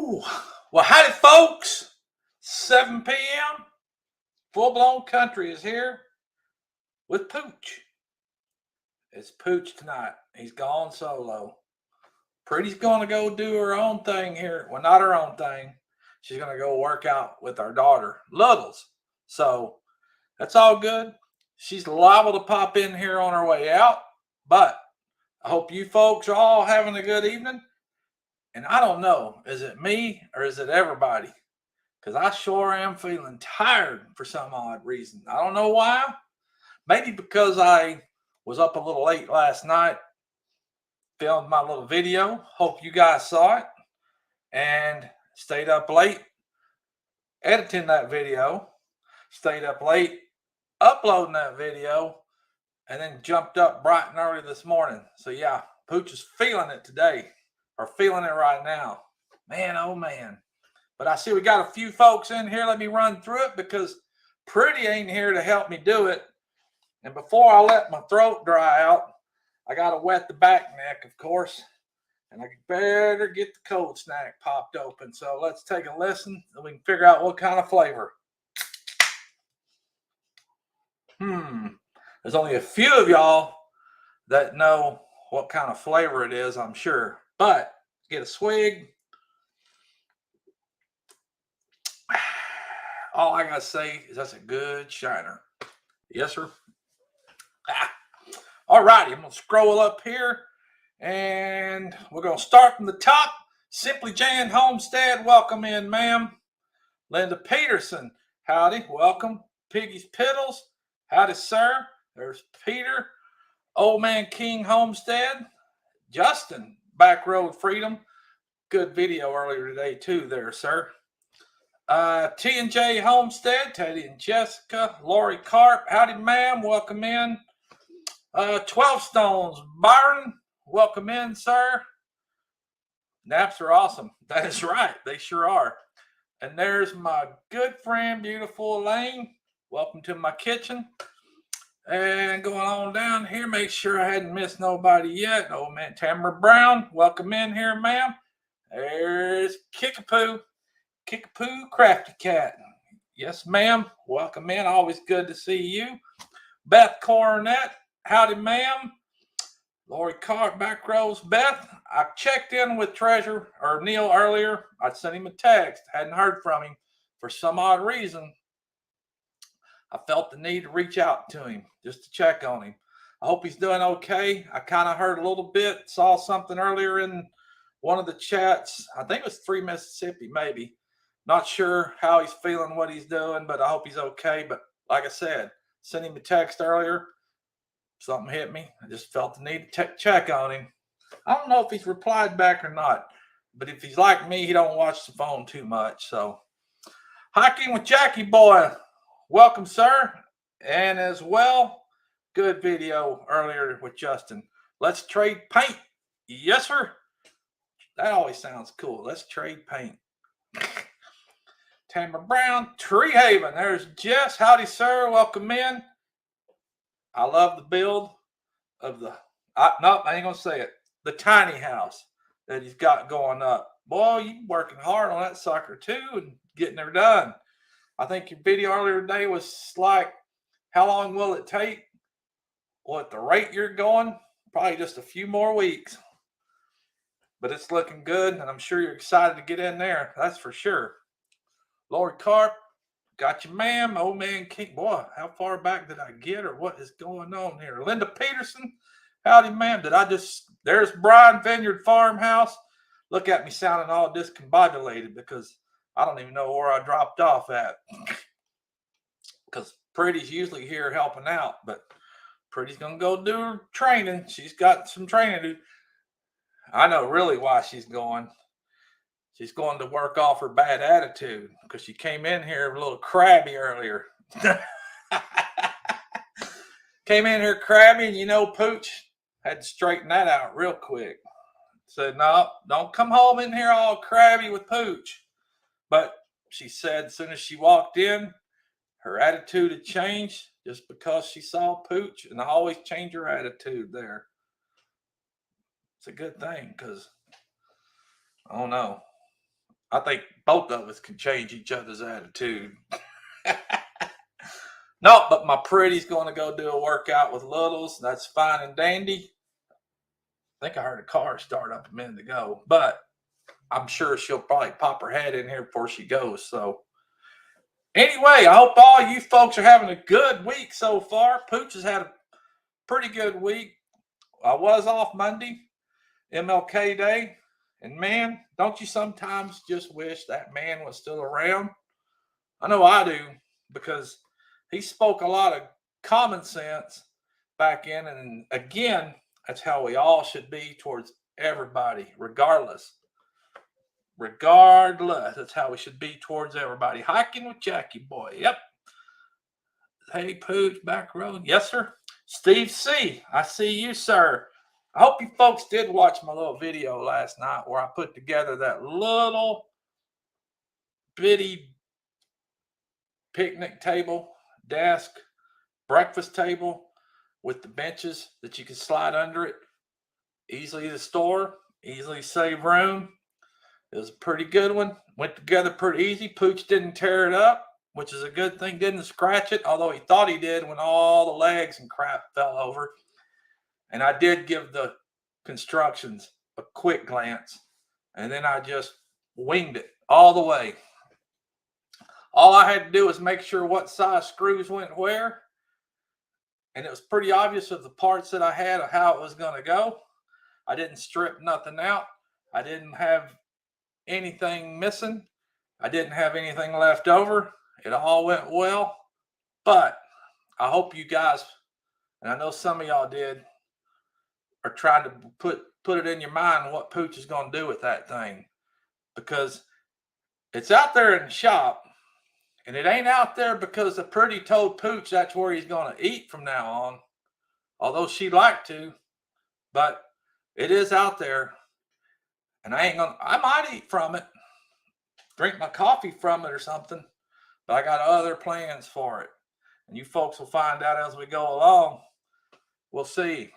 Ooh. Well, howdy, folks. 7 p.m. Full blown country is here with Pooch. It's Pooch tonight. He's gone solo. Pretty's going to go do her own thing here. Well, not her own thing. She's going to go work out with our daughter, Littles. So that's all good. She's liable to pop in here on her way out. But I hope you folks are all having a good evening. And I don't know, is it me or is it everybody? Because I sure am feeling tired for some odd reason. I don't know why. Maybe because I was up a little late last night, filmed my little video. Hope you guys saw it. And stayed up late editing that video. Stayed up late uploading that video. And then jumped up bright and early this morning. So yeah, Pooch is feeling it today. Or feeling it right now. Man, oh man. But I see we got a few folks in here. Let me run through it because Pretty ain't here to help me do it. And before I let my throat dry out, I got to wet the back neck, of course. And I better get the cold snack popped open. So let's take a listen and we can figure out what kind of flavor. There's only a few of y'all that know what kind of flavor it is, I'm sure. But get a swig. All I gotta say is that's a good shiner. Yes, sir. All righty, I'm gonna scroll up here and we're gonna start from the top. Simply Jan Homestead, welcome in, ma'am. Linda Peterson, howdy, welcome. Piggy's Piddles, howdy, sir. There's Peter. Old Man King Homestead. Justin, Back Road Freedom. Good video earlier today too there, sir. T&J Homestead, Teddy and Jessica. Lori Carp, howdy ma'am, welcome in. 12 Stones, Byron, welcome in, sir. Naps are awesome. That is right, they sure are. And there's my good friend, beautiful Elaine. Welcome to my kitchen. And going on down here, make sure I hadn't missed nobody yet. Old man Tamara Brown, welcome in here, ma'am. There's Kickapoo. Kickapoo Crafty Cat. Yes, ma'am. Welcome in. Always good to see you. Beth Coronet. Howdy, ma'am. Lori Cart, back rows. Beth, I checked in with Neil earlier. I sent him a text. Hadn't heard from him. For some odd reason, I felt the need to reach out to him just to check on him. I hope he's doing okay. I kind of heard a little bit, saw something earlier in one of the chats. I think it was 3 Mississippi, maybe. Not sure how he's feeling, what he's doing, but I hope he's okay. But like I said, sent him a text earlier. Something hit me. I just felt the need to check on him. I don't know if he's replied back or not, but if he's like me, he don't watch the phone too much. So, Hiking with Jackie Boy, welcome, sir. And as well, good video earlier with Justin. Let's trade paint. Yes, sir. That always sounds cool. Let's trade paint. Tamara Brown, Tree Haven. There's Jess. Howdy, sir. Welcome in. I love the build of I ain't going to say it. The tiny house that he's got going up. Boy, you working hard on that sucker too and getting her done. I think your video earlier today was like, how long will it take? Well, at the rate you're going, probably just a few more weeks. But it's looking good, and I'm sure you're excited to get in there. That's for sure. Lori Carp, got you, ma'am. Old Man King. Boy, how far back did I get, or what is going on here? Linda Peterson, howdy, ma'am. There's Brian Vineyard Farmhouse. Look at me sounding all discombobulated because I don't even know where I dropped off at. Because Pretty's usually here helping out, but Pretty's going to go do her training. She's got some training to do. I know really why she's going. She's going to work off her bad attitude because she came in here a little crabby earlier. Came in here crabby, and Pooch had to straighten that out real quick. Said, no, don't come home in here all crabby with Pooch. But she said as soon as she walked in, her attitude had changed just because she saw Pooch, and I always change her attitude there. It's a good thing because, I don't know. I think both of us can change each other's attitude. No, but my pretty's going to go do a workout with Littles. That's fine and dandy. I think I heard a car start up a minute ago, but I'm sure she'll probably pop her head in here before she goes. So anyway, I hope all you folks are having a good week so far. Pooch has had a pretty good week. I was off Monday, MLK Day. And man, don't you sometimes just wish that man was still around? I know I do, because he spoke a lot of common sense back in. And again, that's how we all should be towards everybody, regardless. Regardless, that's how we should be towards everybody. Hiking with Jackie Boy. Yep. Hey, Pooch, back road. Yes, sir. Steve C., I see you, sir. I hope you folks did watch my little video last night where I put together that little bitty picnic table, desk, breakfast table with the benches that you can slide under it. Easily to store, easily save room. It was a pretty good one. Went together pretty easy. Pooch didn't tear it up, which is a good thing. Didn't scratch it, although he thought he did when all the legs and crap fell over. And I did give the constructions a quick glance, and then I just winged it all the way. All I had to do was make sure what size screws went where, and it was pretty obvious of the parts that I had of how it was going to go. I didn't strip nothing out. I didn't have anything missing. I didn't have anything left over. It all went well. But I hope you guys, and I know some of y'all did, are trying to put it in your mind what Pooch is going to do with that thing, because it's out there in the shop, and it ain't out there because the pretty told Pooch that's where he's going to eat from now on, although she'd like to, but it is out there, and I might eat from it, drink my coffee from it or something, but I got other plans for it, and you folks will find out as we go along. We'll see.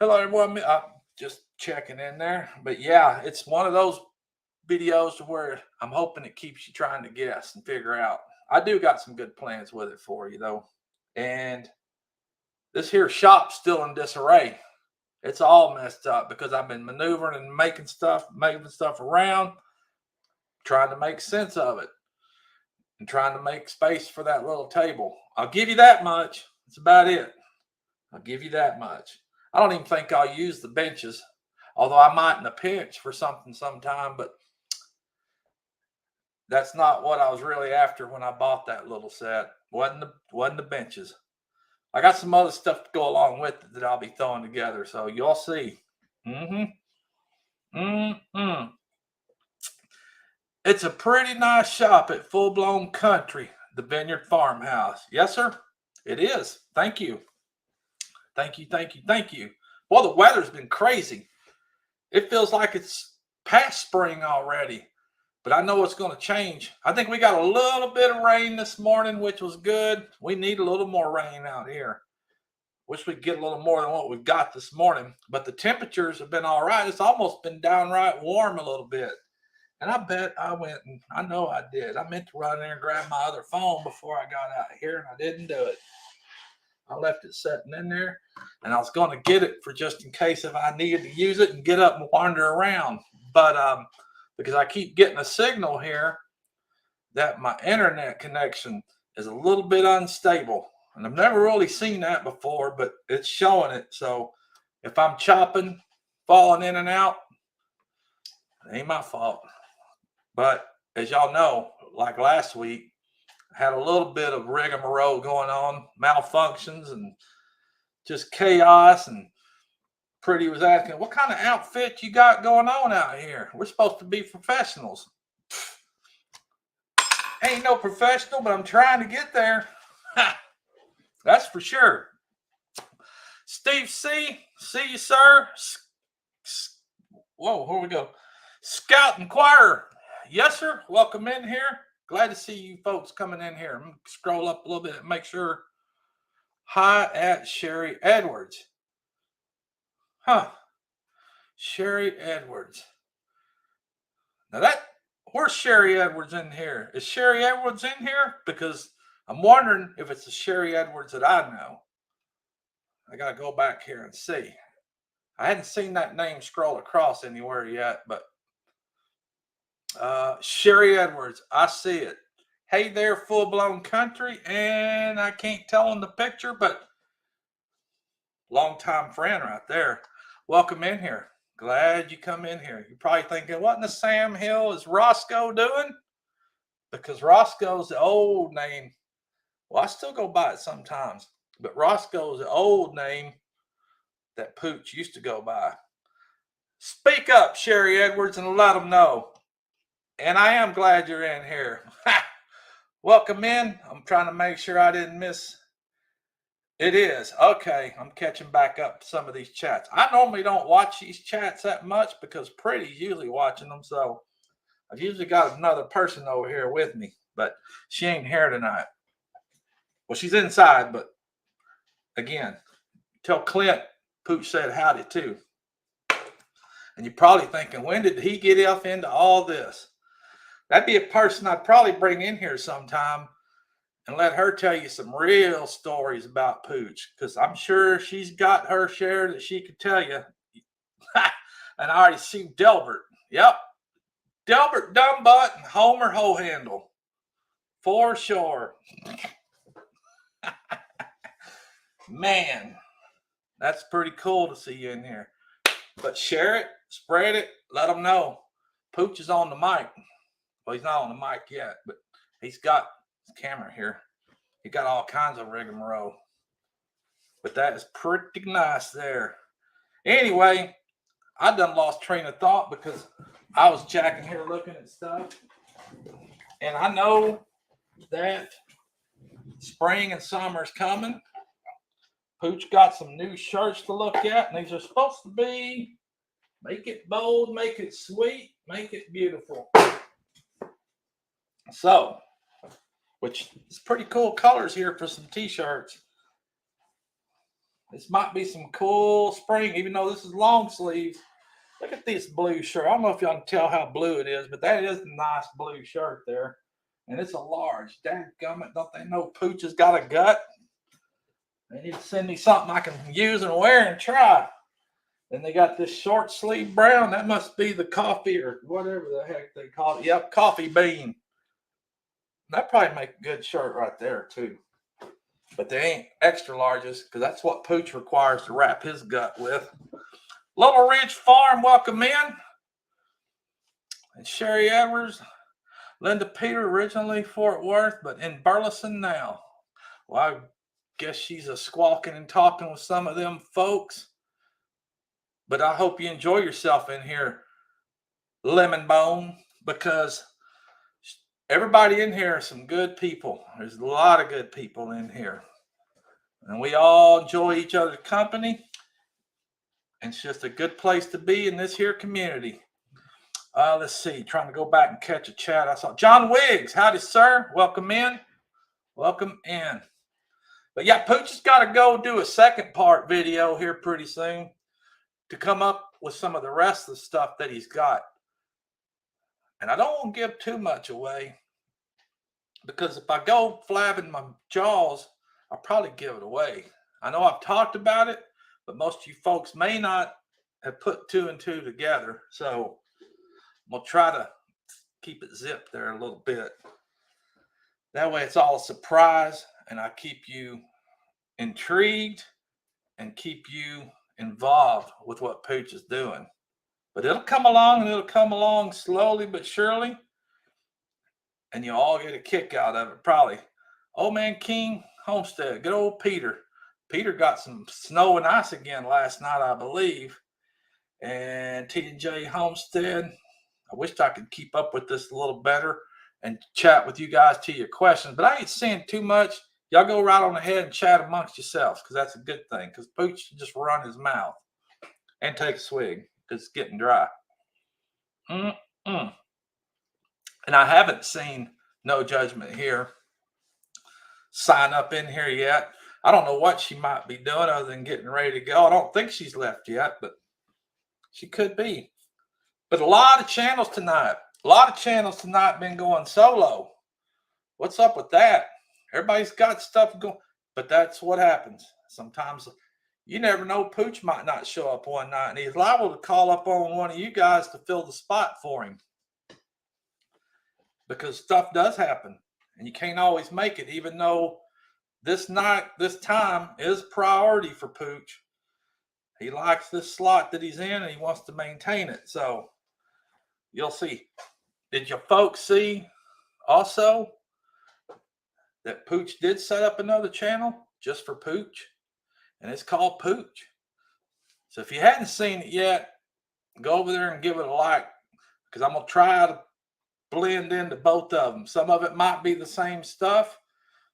Hello, everyone. I'm just checking in there. But yeah, it's one of those videos to where I'm hoping it keeps you trying to guess and figure out. I do got some good plans with it for you, though. And this here shop's still in disarray. It's all messed up because I've been maneuvering and moving stuff around, trying to make sense of it and trying to make space for that little table. I'll give you that much. That's about it. I'll give you that much. I don't even think I'll use the benches, although I might in a pinch for something sometime, but that's not what I was really after when I bought that little set. Wasn't the benches. I got some other stuff to go along with it that I'll be throwing together, so you'll see. It's a pretty nice shop at Full Blown Country, the Vineyard Farmhouse. Yes, sir, it is. Thank you. Thank you, thank you, thank you. Well, the weather's been crazy. It feels like it's past spring already, but I know it's going to change. I think we got a little bit of rain this morning, which was good. We need a little more rain out here. Wish we'd get a little more than what we've got this morning, but the temperatures have been all right. It's almost been downright warm a little bit. And I bet I went, and I know I did. I meant to run in there and grab my other phone before I got out here, and I didn't do it. I left it sitting in there, and I was going to get it for just in case if I needed to use it and get up and wander around. But because I keep getting a signal here that my internet connection is a little bit unstable. And I've never really seen that before, but it's showing it. So if I'm chopping, falling in and out, it ain't my fault. But as y'all know, like last week, had a little bit of rigmarole going on, malfunctions and just chaos. And Pretty was asking, what kind of outfit you got going on out here? We're supposed to be professionals. Ain't no professional, but I'm trying to get there. That's for sure. Steve C., see you, sir. Whoa, here we go. Scout Inquirer. Yes, sir. Welcome in here. Glad to see you folks coming in here. I'm going to scroll up a little bit and make sure. Hi at Sherry Edwards. Sherry Edwards. Now where's Sherry Edwards in here? Is Sherry Edwards in here? Because I'm wondering if it's the Sherry Edwards that I know. I got to go back here and see. I hadn't seen that name scroll across anywhere yet, but Sherry Edwards, I see it. Hey there, Full Blown Country, and I can't tell in the picture, but longtime friend right there. Welcome in here. Glad you come in here. You're probably thinking, what in the Sam Hill is Roscoe doing? Because Roscoe's the old name. Well, I still go by it sometimes, but Roscoe's the old name that Pooch used to go by. Speak up, Sherry Edwards, and let them know. And I am glad you're in here. Welcome in. I'm trying to make sure I didn't miss. It is. Okay, I'm catching back up some of these chats. I normally don't watch these chats that much because Pretty's usually watching them. So I've usually got another person over here with me, but she ain't here tonight. Well, she's inside, but again, tell Clint Pooch said howdy too. And you're probably thinking, when did he get off into all this? That'd be a person I'd probably bring in here sometime and let her tell you some real stories about Pooch, because I'm sure she's got her share that she could tell you. And I already see Delbert. Yep. Delbert Dumbutt and Homer Hohandle. For sure. Man, that's pretty cool to see you in here. But share it, spread it, let them know. Pooch is on the mic. Well, he's not on the mic yet, but he's got his camera here. He got all kinds of rigmarole. But that is pretty nice there. Anyway, I done lost train of thought because I was jacking here looking at stuff. And I know that spring and summer's coming. Pooch got some new shirts to look at, and these are supposed to be make it bold, make it sweet, make it beautiful. So, which is pretty cool colors here for some t-shirts. This might be some cool spring, even though this is long sleeves. Look at this blue shirt. I don't know if y'all can tell how blue it is, but that is a nice blue shirt there. And it's a large. Dadgummit, don't they know Pooch has got a gut? They need to send me something I can use and wear and try. Then they got this short sleeve brown. That must be the coffee or whatever the heck they call it. Yep, coffee bean. That probably make a good shirt right there too. But they ain't extra larges because that's what Pooch requires to wrap his gut with. Little Ridge Farm, welcome in. And Sherry Edwards, Linda Peter, originally Fort Worth, but in Burleson now. Well, I guess she's a squawking and talking with some of them folks. But I hope you enjoy yourself in here, Lemon Bone, because everybody in here are some good people. There's a lot of good people in here. And we all enjoy each other's company. And it's just a good place to be in this here community. Let's see, trying to go back and catch a chat. I saw John Wiggs. Howdy, sir. Welcome in. Welcome in. But yeah, Pooch has got to go do a second part video here pretty soon to come up with some of the rest of the stuff that he's got. And I don't want to give too much away, because if I go flabbing my jaws, I'll probably give it away. I know I've talked about it, but most of you folks may not have put two and two together. So we'll try to keep it zipped there a little bit. That way it's all a surprise, and I keep you intrigued and keep you involved with what Pooch is doing. But it'll come along, and it'll come along slowly but surely. And you'll all get a kick out of it, probably. Old Man King Homestead, good old Peter. Peter got some snow and ice again last night, I believe. And T&J Homestead, I wished I could keep up with this a little better and chat with you guys to your questions, but I ain't saying too much. Y'all go right on ahead and chat amongst yourselves, because that's a good thing, because Pooch just run his mouth and take a swig because it's getting dry. And I haven't seen No Judgment here sign up in here yet. I don't know what she might be doing other than getting ready to go. I don't think she's left yet, but she could be. But a lot of channels tonight. A lot of channels tonight been going solo. What's up with that? Everybody's got stuff going, but that's what happens. Sometimes you never know. Pooch might not show up one night, and he's liable to call up on one of you guys to fill the spot for him. Because stuff does happen, and you can't always make it, even though this time is priority for Pooch. He likes this slot that he's in, and he wants to maintain it. So you'll see. Did you folks see also that Pooch did set up another channel just for Pooch? And it's called Pooch. So if you hadn't seen it yet, go over there and give it a like, because I'm going to try to blend into both of them. Some of it might be the same stuff.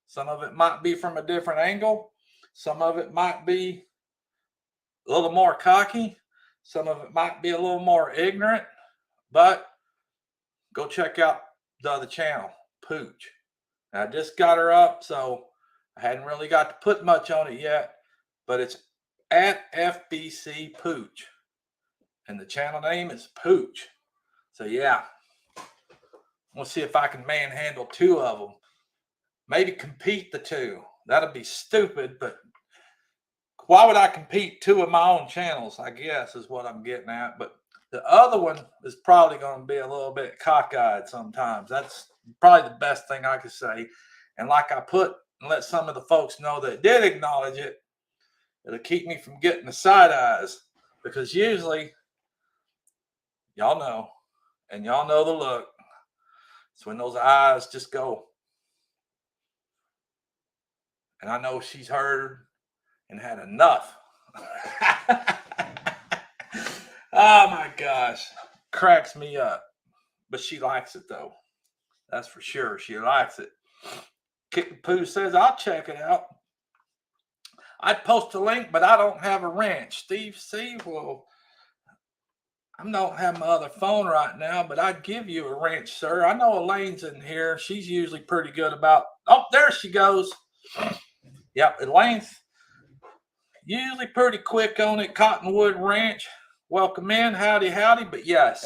Some of it might be from a different angle. Some of it might be a little more cocky. Some of it might be a little more ignorant. But go check out the other channel, Pooch. I just got her up, so I hadn't really got to put much on it yet. But it's at FBC Pooch. And the channel name is Pooch. So yeah. We'll see if I can manhandle two of them. Maybe compete the two. That'd be stupid, but why would I compete two of my own channels, I guess, is what I'm getting at. But the other one is probably going to be a little bit cockeyed sometimes. That's probably the best thing I could say. And like I put and let some of the folks know that did acknowledge it, it'll keep me from getting the side eyes. Because usually, y'all know, and y'all know the look. It's when those eyes just go. And I know she's heard and had enough. Oh my gosh. Cracks me up. But she likes it though. That's for sure. She likes it. Kick the Pooh says, I'll check it out. I'd post a link, but I don't have a wrench. Steve C, well, I don't have my other phone right now, but I'd give you a wrench, sir. I know Elaine's in here. She's usually pretty good about, oh, there she goes. Yep, Elaine's usually pretty quick on it. Cottonwood Ranch. Welcome in. Howdy, howdy. But yes,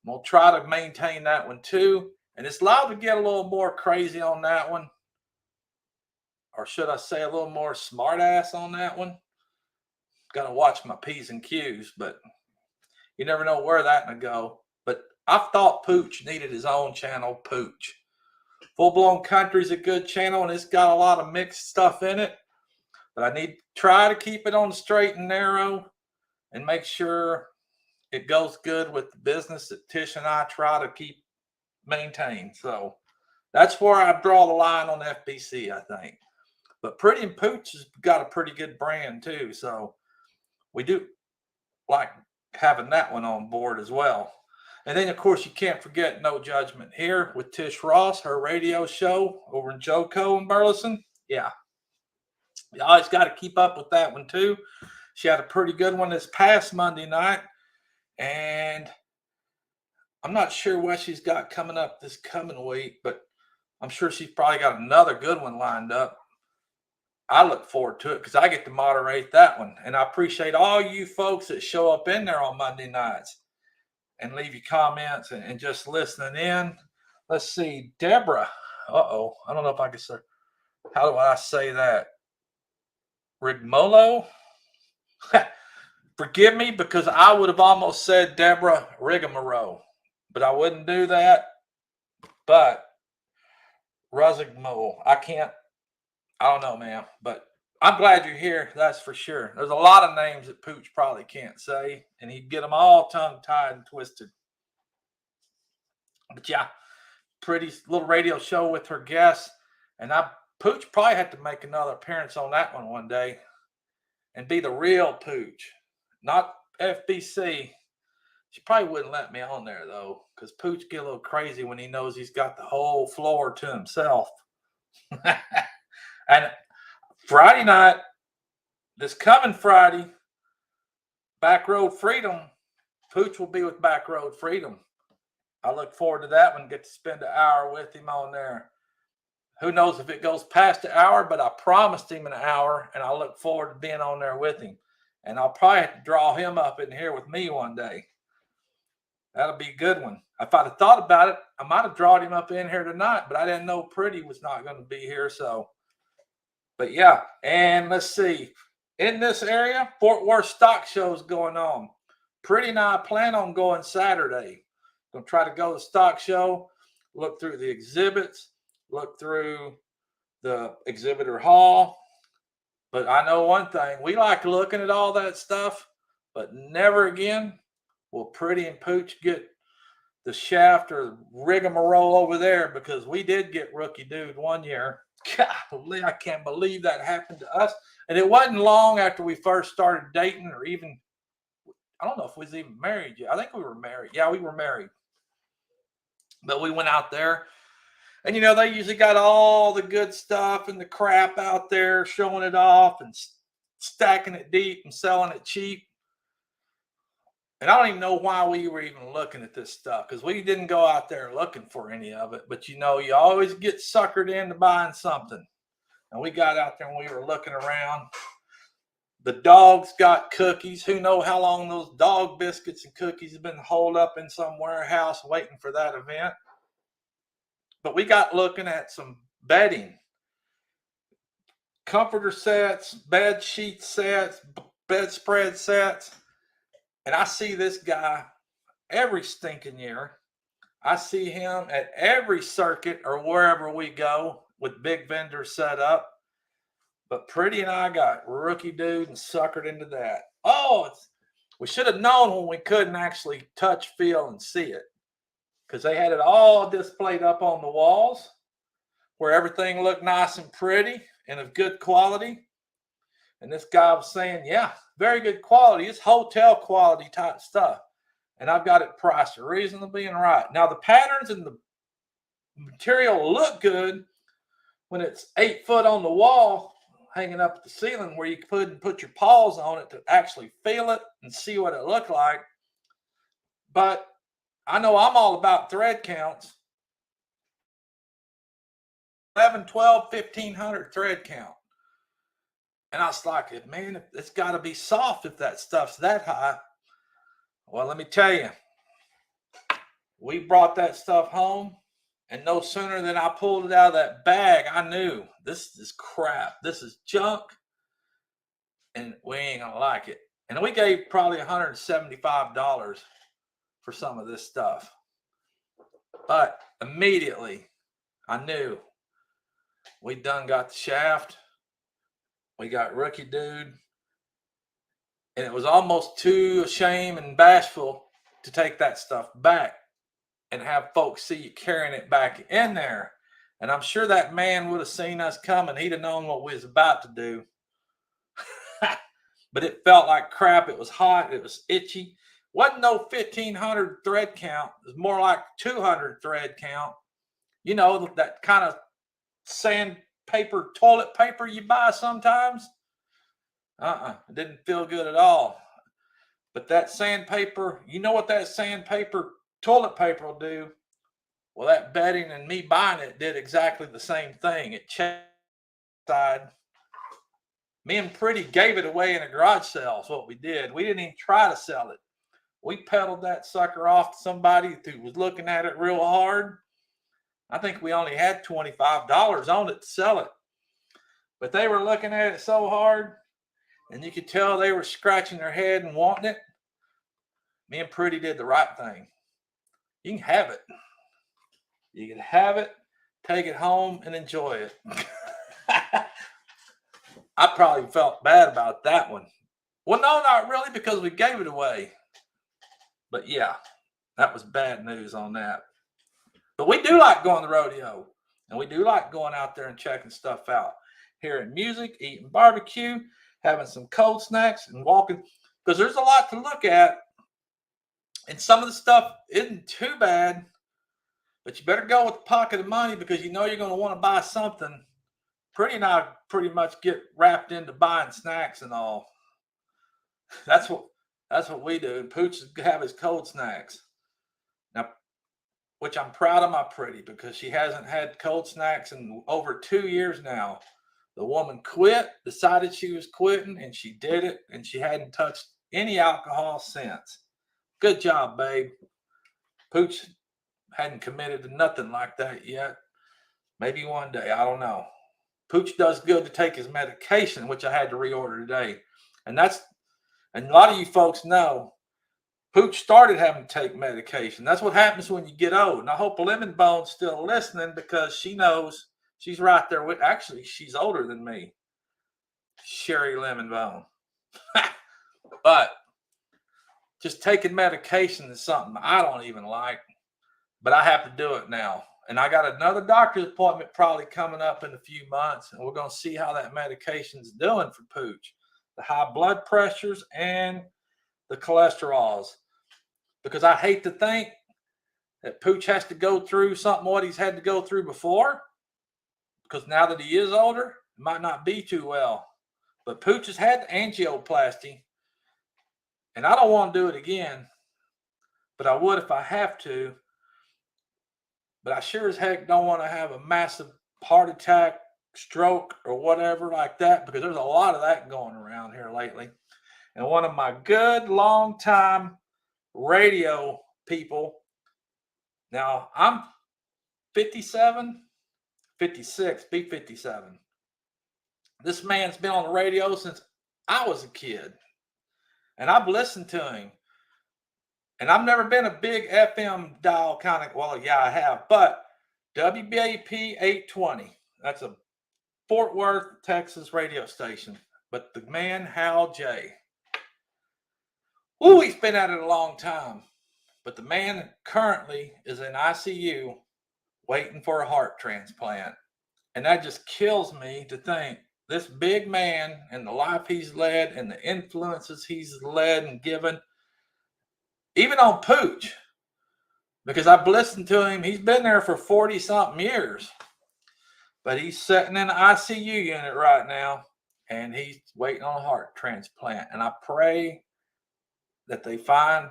I'm going to try to maintain that one too. And it's allowed to get a little more crazy on that one. Or should I say a little more smart ass on that one? Got to watch my P's and Q's, but you never know where that will go. But I thought Pooch needed his own channel, Pooch. Full Blown Country's a good channel, and it's got a lot of mixed stuff in it. But I need to try to keep it on the straight and narrow and make sure it goes good with the business that Tish and I try to keep maintain. So that's where I draw the line on FBC, I think. But Pretty and Pooch has got a pretty good brand too. So we do like having that one on board as well. And then, of course, you can't forget No Judgment Here with Tish Ross, her radio show over in Joco in Burleson. Yeah. You always got to keep up with that one too. She had a pretty good one this past Monday night. And I'm not sure what she's got coming up this coming week, but I'm sure she's probably got another good one lined up. I look forward to it because I get to moderate that one. And I appreciate all you folks that show up in there on Monday nights and leave your comments and just listening in. Let's see. Deborah. Uh-oh. I don't know if I can say. How do I say that? Rigmolo? Forgive me because I would have almost said Deborah Rigmarole. But I wouldn't do that. But Ruzigmole. I don't know, man, but I'm glad you're here. That's for sure. There's a lot of names that Pooch probably can't say, and he'd get them all tongue-tied and twisted. But yeah, pretty little radio show with her guests, and Pooch probably had to make another appearance on that one day and be the real Pooch, not FBC. She probably wouldn't let me on there, though, because Pooch get a little crazy when he knows he's got the whole floor to himself. And Friday night, this coming Friday, Back Road Freedom, Pooch will be with Back Road Freedom. I look forward to that one, get to spend an hour with him on there. Who knows if it goes past an hour, but I promised him an hour, and I look forward to being on there with him. And I'll probably have to draw him up in here with me one day. That'll be a good one. If I'd have thought about it, I might have drawn him up in here tonight, but I didn't know Pretty was not going to be here. So, but yeah, and let's see. In this area, Fort Worth Stock Show's going on. Pretty and I plan on going Saturday. Gonna try to go to the stock show, look through the exhibits, look through the exhibitor hall. But I know one thing, we like looking at all that stuff, but never again will Pretty and Pooch get the shaft or rigmarole over there, because we did get Rookie Dude one year. Golly, I can't believe that happened to us. And it wasn't long after we first started dating, or even, I don't know if we was even married yet. I think we were married. Yeah, we were married. But we went out there, and they usually got all the good stuff and the crap out there, showing it off and stacking it deep and selling it cheap. And I don't even know why we were even looking at this stuff, because we didn't go out there looking for any of it. But you always get suckered into buying something. And we got out there and we were looking around. The dogs got cookies. Who knows how long those dog biscuits and cookies have been holed up in some warehouse waiting for that event. But we got looking at some bedding, comforter sets, bed sheet sets, bedspread sets. And I see this guy every stinking year. I see him at every circuit or wherever we go with big vendors set up. But Pretty and I got Rookie Dude and suckered into that. Oh, we should have known when we couldn't actually touch, feel, and see it, because they had it all displayed up on the walls where everything looked nice and pretty and of good quality. And this guy was saying, yeah, very good quality. It's hotel quality type stuff. And I've got it priced reasonably and right. Now, the patterns and the material look good when it's 8 foot on the wall, hanging up at the ceiling, where you could put your paws on it to actually feel it and see what it looked like. But I know I'm all about thread counts. 11, 12, 1,500 thread count. And I was like, man, it's got to be soft if that stuff's that high. Well, let me tell you, we brought that stuff home, and no sooner than I pulled it out of that bag, I knew this is crap. This is junk, and we ain't going to like it. And we gave probably $175 for some of this stuff. But immediately, I knew we done got the shaft. We got Rookie Dude. And it was almost too ashamed and bashful to take that stuff back and have folks see you carrying it back in there. And I'm sure that man would have seen us coming. He'd have known what we was about to do. But it felt like crap. It was hot. It was itchy. Wasn't no 1,500 thread count. It was more like 200 thread count. That kind of sandpaper, toilet paper you buy sometimes. It didn't feel good at all. But that sandpaper, you know what that sandpaper, toilet paper will do? Well, that bedding and me buying it did exactly the same thing. It checked side. Me and Pretty gave it away in a garage sale is what we did. We didn't even try to sell it. We peddled that sucker off to somebody who was looking at it real hard. I think we only had $25 on it to sell it. But they were looking at it so hard, and you could tell they were scratching their head and wanting it. Me and Pretty did the right thing. You can have it. You can have it, take it home, and enjoy it. I probably felt bad about that one. Well, no, not really, because we gave it away. But yeah, that was bad news on that. But we do like going to the rodeo, and we do like going out there and checking stuff out, hearing music, eating barbecue, having some cold snacks, and walking, because there's a lot to look at. And some of the stuff isn't too bad, but you better go with the pocket of money, because you're going to want to buy something. Pretty and I pretty much get wrapped into buying snacks and all. That's what we do. Pooch have his cold snacks. Now, which I'm proud of my Pretty, because she hasn't had cold snacks in over 2 years now. The woman quit, decided she was quitting, and she did it, and she hadn't touched any alcohol since. Good job, babe. Pooch hadn't committed to nothing like that yet. Maybe one day, I don't know. Pooch does good to take his medication, which I had to reorder today. And a lot of you folks know, Pooch started having to take medication. That's what happens when you get old. And I hope Lemon Bone's still listening, because she knows she's right there with, actually, she's older than me. Sherry Lemon Bone. But just taking medication is something I don't even like, but I have to do it now. And I got another doctor's appointment probably coming up in a few months, and we're going to see how that medication's doing for Pooch. The high blood pressures and the cholesterols. Because I hate to think that Pooch has to go through something what he's had to go through before. Because now that he is older, it might not be too well. But Pooch has had angioplasty, and I don't want to do it again, but I would if I have to. But I sure as heck don't want to have a massive heart attack, stroke, or whatever like that, because there's a lot of that going around here lately. And one of my good long time radio people, now I'm 57, 56, be 57. This man's been on the radio since I was a kid, and I've listened to him. And I've never been a big FM dial kind of, well, yeah, I have, but WBAP 820, that's a Fort Worth, Texas radio station. But the man, Hal J. Ooh, he's been at it a long time. But the man currently is in ICU waiting for a heart transplant. And that just kills me to think this big man and the life he's led and the influences he's led and given, even on Pooch, because I've listened to him. He's been there for 40 something years, but he's sitting in an ICU unit right now, and he's waiting on a heart transplant. And I pray that they find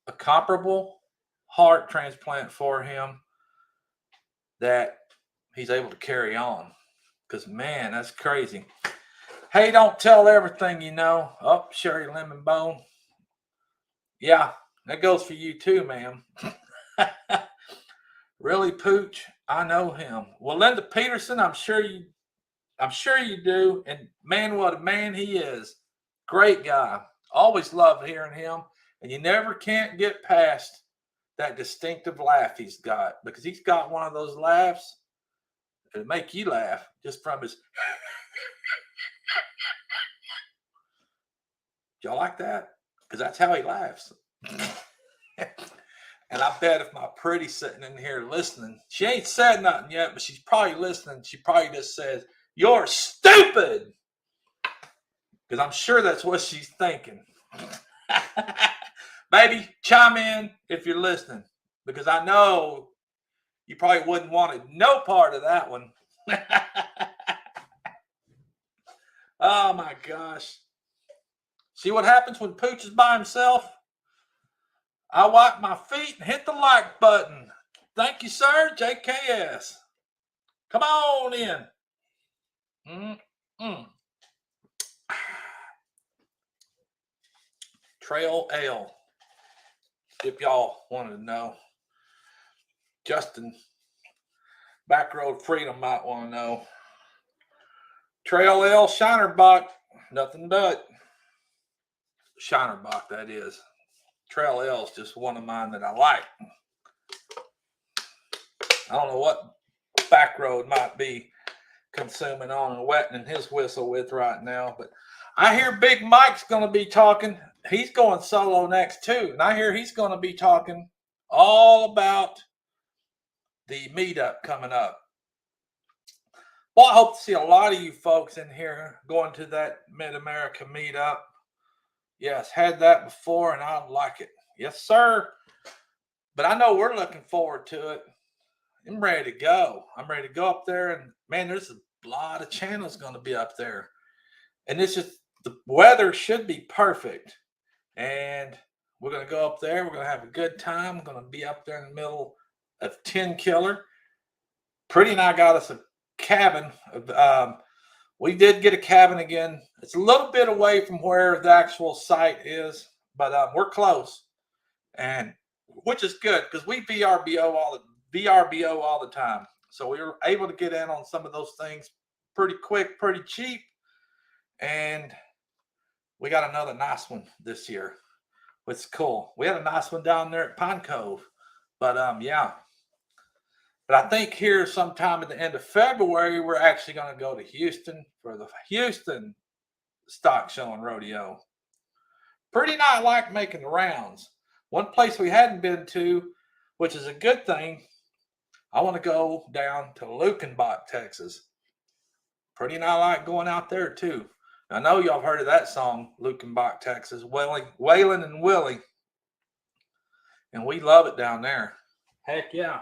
a comparable heart transplant for him that he's able to carry on, because man, that's crazy. Hey, don't tell everything you know. Oh, Sherry Lemon Bone. Yeah, that goes for you too, ma'am. Really, Pooch? I know him. Well, Linda Peterson, I'm sure you do. And man, what a man he is. Great guy. Always love hearing him. And you never can't get past that distinctive laugh he's got, because he's got one of those laughs that'll make you laugh just from his. Y'all like that? Because that's how he laughs. And I bet if my pretty's sitting in here listening, she ain't said nothing yet, but she's probably listening. She probably just says, "You're stupid." Because I'm sure that's what she's thinking. Baby, chime in if you're listening, because I know you probably wouldn't want no part of that one. Oh my gosh. See what happens when Pooch is by himself? I wipe my feet and hit the like button. Thank you, sir. JKS. Come on in. Trail Ale, if y'all wanted to know. Justin, Backroad Freedom might want to know. Trail Ale, Shinerbach, nothing but Shinerbach, that is. Trail Ale is just one of mine that I like. I don't know what Backroad might be consuming on and wetting his whistle with right now, but I hear Big Mike's going to be talking. He's going solo next too, and I hear he's going to be talking all about the meetup coming up. Well, I hope to see a lot of you folks in here going to that Mid-America meetup. Yes, had that before, and I like it. Yes, sir. But I know we're looking forward to it. I'm ready to go. I'm ready to go up there, and man, there's a lot of channels going to be up there. And this is, the weather should be perfect. And we're going to go up there. We're going to have a good time. We're going to be up there in the middle of 10 Killer. Pretty and I got us a cabin. We did get a cabin again. It's a little bit away from where the actual site is, but we're close. And which is good because we VRBO all the time. So we were able to get in on some of those things pretty quick, pretty cheap, and we got another nice one this year, which is cool. We had a nice one down there at Pine Cove, but yeah. But I think here sometime at the end of February, we're actually going to go to Houston for the Houston Stock Show and Rodeo. Pretty not like making the rounds. One place we hadn't been to, which is a good thing, I want to go down to Lukenbach, Texas. Pretty not like going out there too. I know y'all heard of that song, Lukenbach, Texas, Waylon and Willie. And we love it down there. Heck yeah.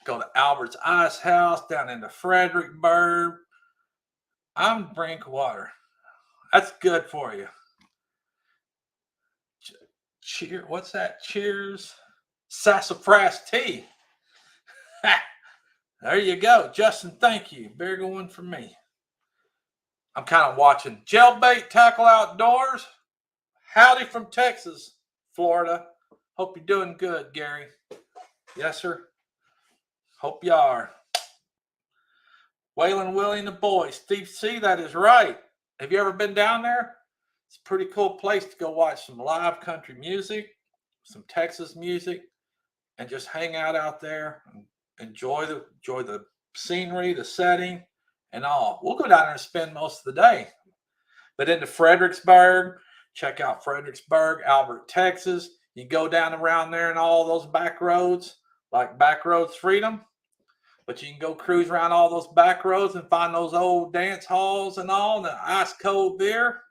Go to Albert's Ice House down into Fredericksburg. I'm drink water. That's good for you. Cheers. What's that? Cheers. Sassafras tea. There you go. Justin, thank you. Bigger one for me. I'm kind of watching Jailbait Tackle Outdoors. Howdy from Texas, Florida. Hope you're doing good, Gary. Yes, sir. Hope you are. Waylon, Willie, and the boys. Steve C., that is right. Have you ever been down there? It's a pretty cool place to go watch some live country music, some Texas music, and just hang out there and enjoy the scenery, the setting, and all. We'll go down there and spend most of the day. But into Fredericksburg, check out Fredericksburg, Albert, Texas. You go down around there and all those back roads, like Back Roads Freedom. But you can go cruise around all those back roads and find those old dance halls and all, and the ice cold beer.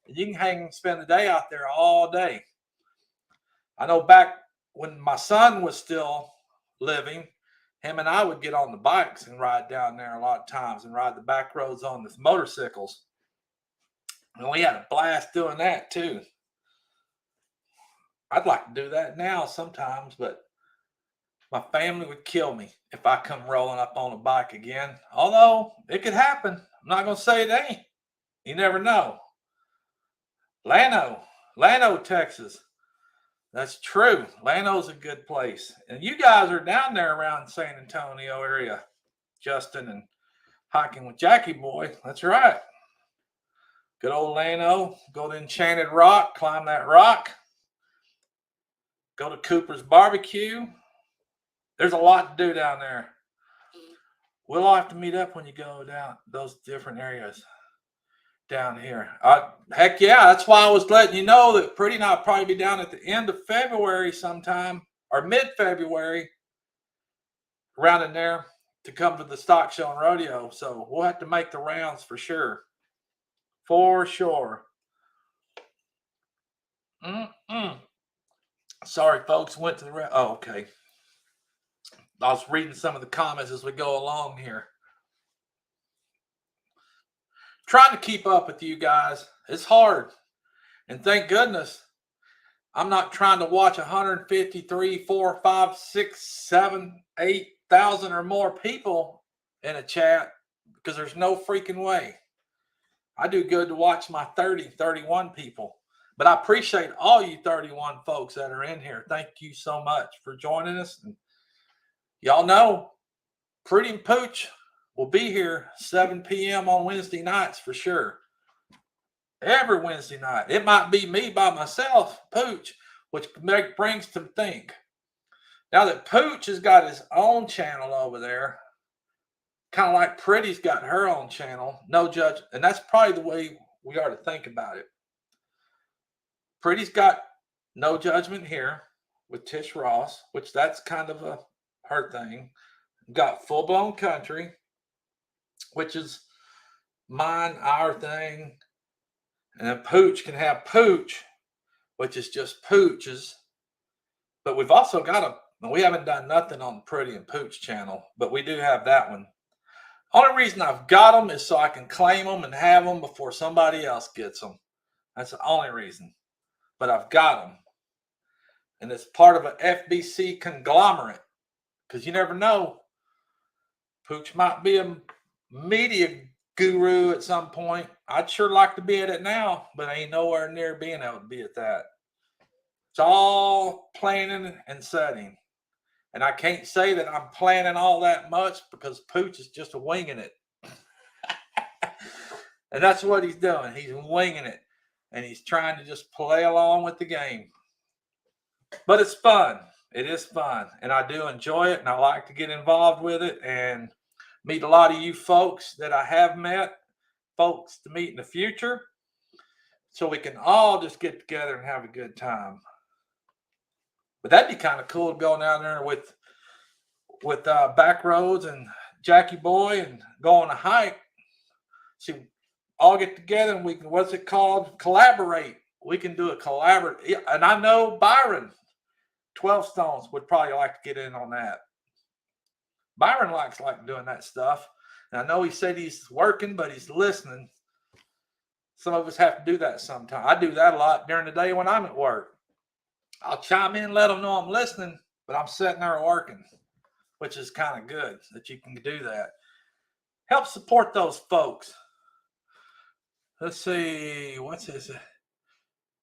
And you can hang and spend the day out there all day. I know back when my son was still living, him and I would get on the bikes and ride down there a lot of times and ride the back roads on the motorcycles. And we had a blast doing that too. I'd like to do that now sometimes, but my family would kill me if I come rolling up on a bike again. Although it could happen. I'm not going to say it ain't. You never know. Llano, Texas. That's true. Llano's a good place. And you guys are down there around the San Antonio area, Justin, and hiking with Jackie Boy. That's right. Good old Llano. Go to Enchanted Rock, climb that rock. Go to Cooper's Barbecue. There's a lot to do down there. We'll all have to meet up when you go down those different areas down here. Heck yeah, that's why I was letting you know that Pretty and I'll probably be down at the end of February sometime, or mid-February, around in there to come to the stock show and rodeo. So we'll have to make the rounds for sure. For sure. Sorry, folks, went to the oh, okay. I was reading some of the comments as we go along here. Trying to keep up with you guys. It's hard. And thank goodness I'm not trying to watch 153, 4, 5, 6, 7, 8,000 or more people in a chat, because there's no freaking way. I do good to watch my 30, 31 people. But I appreciate all you 31 folks that are in here. Thank you so much for joining us. And y'all know Pretty and Pooch will be here 7 p.m. on Wednesday nights for sure. Every Wednesday night. It might be me by myself, Pooch, which brings to think. Now that Pooch has got his own channel over there, kind of like Pretty's got her own channel, no judge. And that's probably the way we are to think about it. Pretty's got No Judgment Here with Tish Ross, which that's kind of her thing. Got Full Blown Country, which is mine, our thing. And then Pooch can have Pooch, which is just Pooch's. But we've also got we haven't done nothing on the Pretty and Pooch channel, but we do have that one. Only reason I've got them is so I can claim them and have them before somebody else gets them. That's the only reason. But I've got them. And it's part of an FBC conglomerate. Because you never know. Pooch might be a media guru at some point. I'd sure like to be at it now, but I ain't nowhere near being able to be at that. It's all planning and setting. And I can't say that I'm planning all that much because Pooch is just winging it. And that's what he's doing. He's winging it. And he's trying to just play along with the game. But it's fun. It is fun. And I do enjoy it. And I like to get involved with it and meet a lot of you folks that I have met, folks to meet in the future. So we can all just get together and have a good time. But that'd be kind of cool to go down there with back roads and Jackie Boy and go on a hike. See, all get together and we can, what's it called? Collaborate. We can do a collaborate. And I know Byron, 12 Stones, would probably like to get in on that. Byron likes doing that stuff. And I know he said he's working, but he's listening. Some of us have to do that sometime. I do that a lot during the day when I'm at work. I'll chime in, let them know I'm listening, but I'm sitting there working, which is kind of good that you can do that. Help support those folks. Let's see, what's this?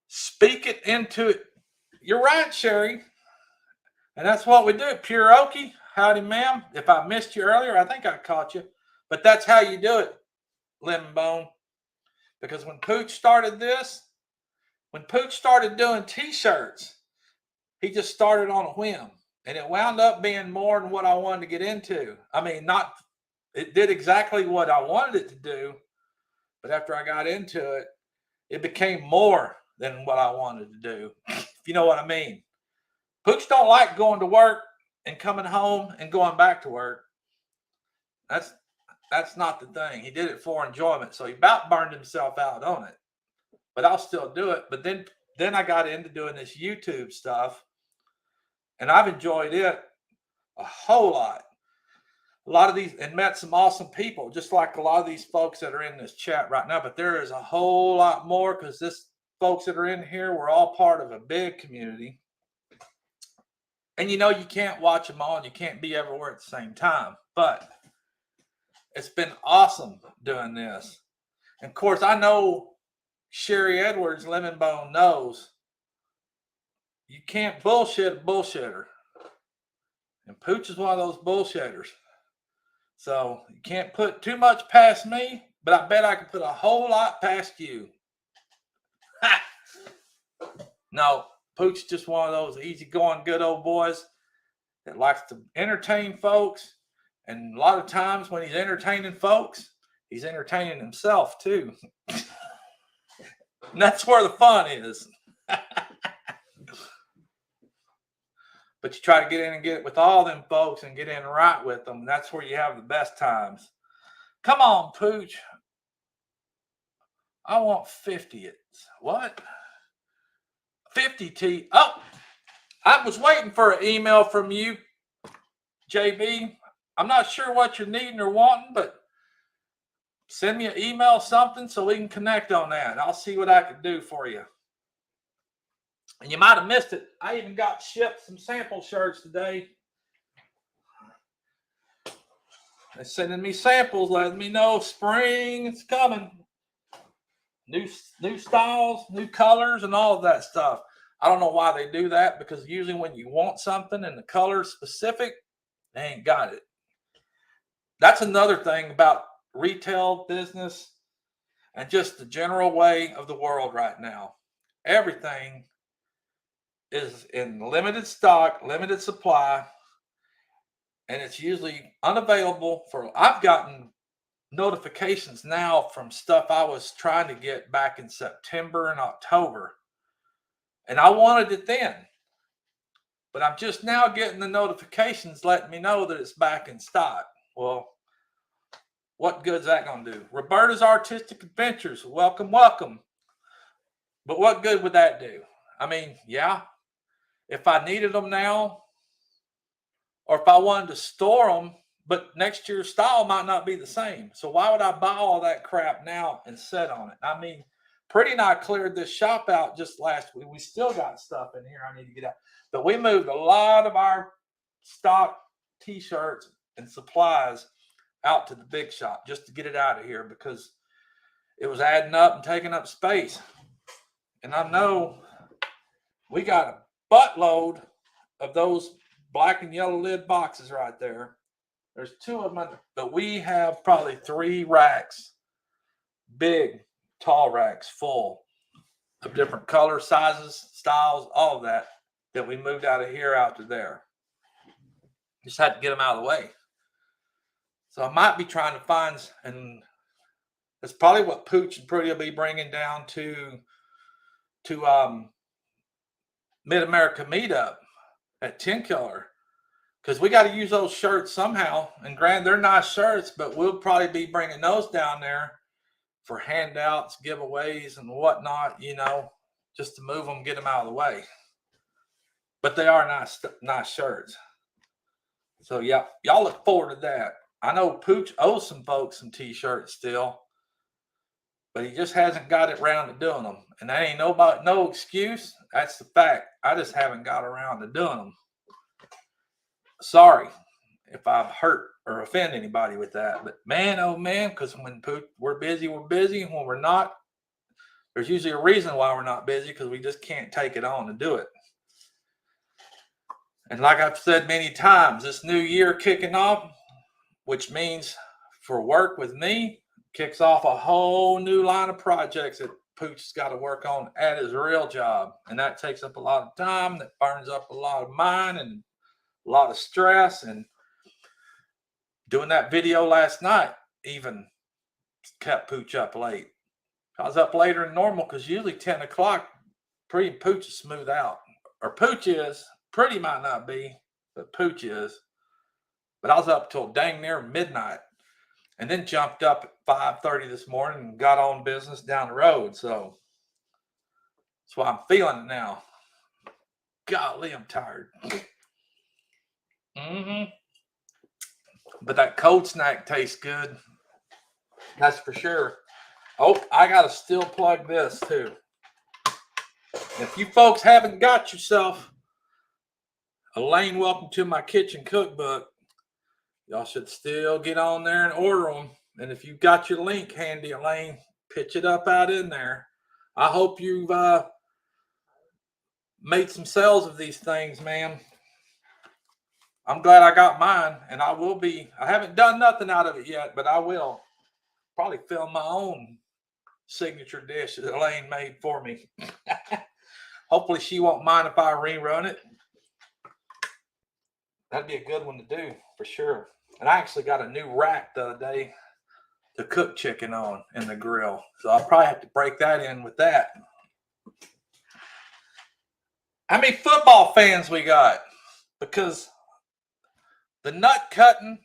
Speak it into it. You're right, Sherry. And that's what we do. Pure Okie, howdy, ma'am. If I missed you earlier, I think I caught you. But that's how you do it, Lemon Bone. Because when Pooch started this, when Pooch started doing T-shirts, he just started on a whim. And it wound up being more than what I wanted to get into. I mean, it did exactly what I wanted it to do. But after I got into it, it became more than what I wanted to do. If you know what I mean. Pooch don't like going to work and coming home and going back to work. That's not the thing. He did it for enjoyment. So he about burned himself out on it. But I'll still do it. But then I got into doing this YouTube stuff. And I've enjoyed it a whole lot. A lot of these, and met some awesome people, just like a lot of these folks that are in this chat right now. But there is a whole lot more because this folks that are in here, we're all part of a big community. And you can't watch them all and you can't be everywhere at the same time. But it's been awesome doing this. And of course, I know Sherry Edwards, Lemon Bone, knows you can't bullshit a bullshitter. And Pooch is one of those bullshitters. So you can't put too much past me, but I bet I can put a whole lot past you. Ha! No, Pooch is just one of those easygoing, good old boys that likes to entertain folks. And a lot of times when he's entertaining folks, he's entertaining himself too. And that's where the fun is. But you try to get in and get it with all them folks and get in right with them. And that's where you have the best times. Come on, Pooch. I want 50. What? 50 T. Oh, I was waiting for an email from you, JB. I'm not sure what you're needing or wanting, but send me an email, something, so we can connect on that. I'll see what I can do for you. And you might have missed it. I even got shipped some sample shirts today. They're sending me samples, letting me know spring is coming. New styles, new colors, and all of that stuff. I don't know why they do that, because usually when you want something and the color is specific, they ain't got it. That's another thing about retail business and just the general way of the world right now. Everything is in limited stock, limited supply, and it's usually unavailable for. I've gotten notifications now from stuff I was trying to get back in September and October, and I wanted it then, but I'm just now getting the notifications letting me know that it's back in stock. Well, what good's that going to do? Roberta's Artistic Adventures, welcome. But what good would that do? I mean, yeah, if I needed them now, or if I wanted to store them, but next year's style might not be the same. So why would I buy all that crap now and sit on it? I mean, Pretty and I cleared this shop out just last week. We still got stuff in here I need to get out. But we moved a lot of our stock T-shirts and supplies out to the big shop just to get it out of here, because it was adding up and taking up space. And I know we got buttload of those black and yellow lid boxes right there. There's 2 of them, but we have probably 3 racks, big, tall racks full of different colors, sizes, styles, all of that we moved out of here out to there. Just had to get them out of the way. So I might be trying to find, and it's probably what Pooch and Pretty will be bringing down to Mid-America Meetup at 10 Killer, because we got to use those shirts somehow. And granted, they're nice shirts, but we'll probably be bringing those down there for handouts, giveaways, and whatnot, just to move them, get them out of the way. But they are nice shirts. So, yeah, y'all look forward to that. I know Pooch owes some folks some T-shirts still, but he just hasn't got it around to doing them. And that ain't no excuse. That's the fact. I just haven't got around to doing them. Sorry if I've hurt or offend anybody with that. But man, oh man, because when we're busy, we're busy. And when we're not, there's usually a reason why we're not busy, because we just can't take it on to do it. And like I've said many times, this new year kicking off, which means for work with me, kicks off a whole new line of projects that Pooch has got to work on at his real job. And that takes up a lot of time. That burns up a lot of mine and a lot of stress. And doing that video last night even kept Pooch up late. I was up later than normal because usually 10 o'clock, Pretty and Pooch is smooth out. Or Pooch is. Pretty might not be, but Pooch is. But I was up till dang near midnight. And then jumped up at 5:30 this morning and got on business down the road. So that's why I'm feeling it now. Golly, I'm tired. But that cold snack tastes good. That's for sure. Oh, I got to still plug this too. If you folks haven't got yourself a Lane Welcome to My Kitchen cookbook, y'all should still get on there and order them. And if you've got your link handy, Elaine, pitch it up out in there. I hope you've made some sales of these things, man. I'm glad I got mine, and I haven't done nothing out of it yet, but I will probably film my own signature dish that Elaine made for me. Hopefully she won't mind if I rerun it. That'd be a good one to do for sure. And I actually got a new rack the other day to cook chicken on in the grill. So I'll probably have to break that in with that. How many football fans we got? Because the nut cutting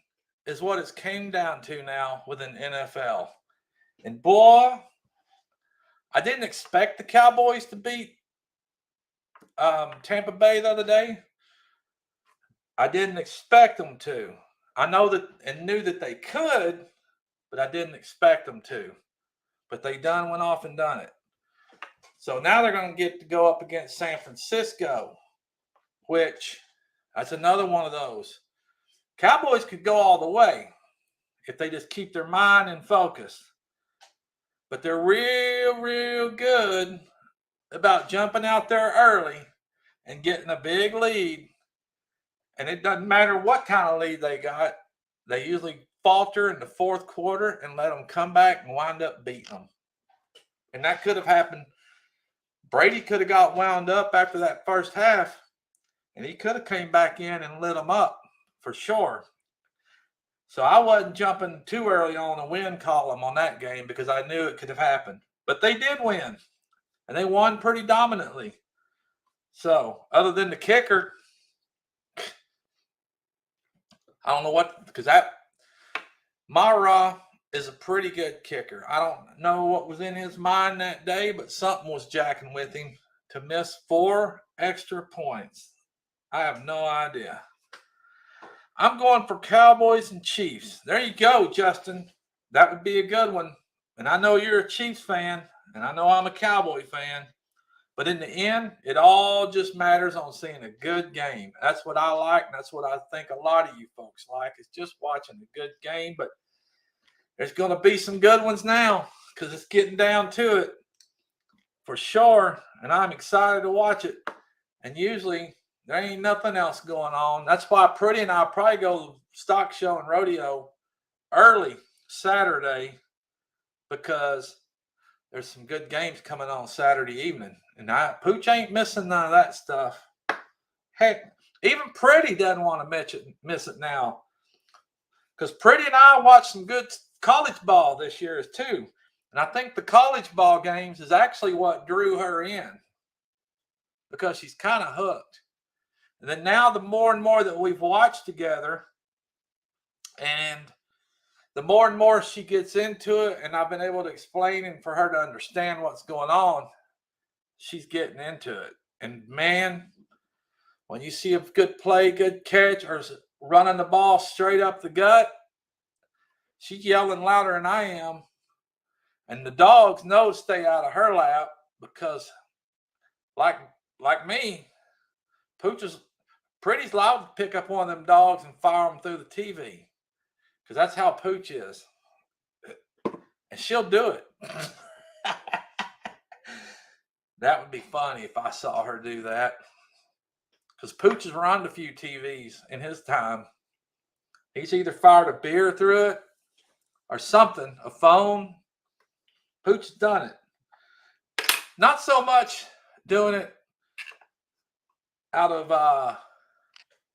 is what it's came down to now with an NFL. And boy, I didn't expect the Cowboys to beat Tampa Bay the other day. I didn't expect them to. I know that and knew that they could, but I didn't expect them to. But they went off and done it. So now they're going to get to go up against San Francisco, which that's another one of those. Cowboys could go all the way if they just keep their mind and focus. But they're real good about jumping out there early and getting a big lead. And it doesn't matter what kind of lead they got. They usually falter in the fourth quarter and let them come back and wind up beating them. And that could have happened. Brady could have got wound up after that first half, and he could have came back in and lit them up for sure. So I wasn't jumping too early on the win column on that game because I knew it could have happened. But they did win, and they won pretty dominantly. So other than the kicker, I don't know what, because Mara is a pretty good kicker. I don't know what was in his mind that day, but something was jacking with him to miss 4 extra points. I have no idea. I'm going for Cowboys and Chiefs. There you go, Justin. That would be a good one. And I know you're a Chiefs fan, and I know I'm a Cowboy fan. But in the end, it all just matters on seeing a good game. That's what I like, and that's what I think a lot of you folks like, is just watching a good game. But there's going to be some good ones now because it's getting down to it for sure, and I'm excited to watch it. And usually there ain't nothing else going on. That's why Pretty and I probably go stock show and rodeo early Saturday, because there's some good games coming on Saturday evening. And Pooch ain't missing none of that stuff. Heck, even Pretty doesn't want to miss it now. Because Pretty and I watched some good college ball this year too. And I think the college ball games is actually what drew her in, because she's kind of hooked. And then now the more and more that we've watched together, and the more and more she gets into it, and I've been able to explain and for her to understand what's going on, she's getting into it. And man, when you see a good play, good catch, or running the ball straight up the gut, she's yelling louder than I am. And the dogs know to stay out of her lap, because like me, Pretty's loud to pick up one of them dogs and fire them through the TV, because that's how Pooch is. And she'll do it. That would be funny if I saw her do that, because Pooch has run a few TVs in his time. He's either fired a beer through it or something, a phone. Pooch has done it. Not so much doing it out of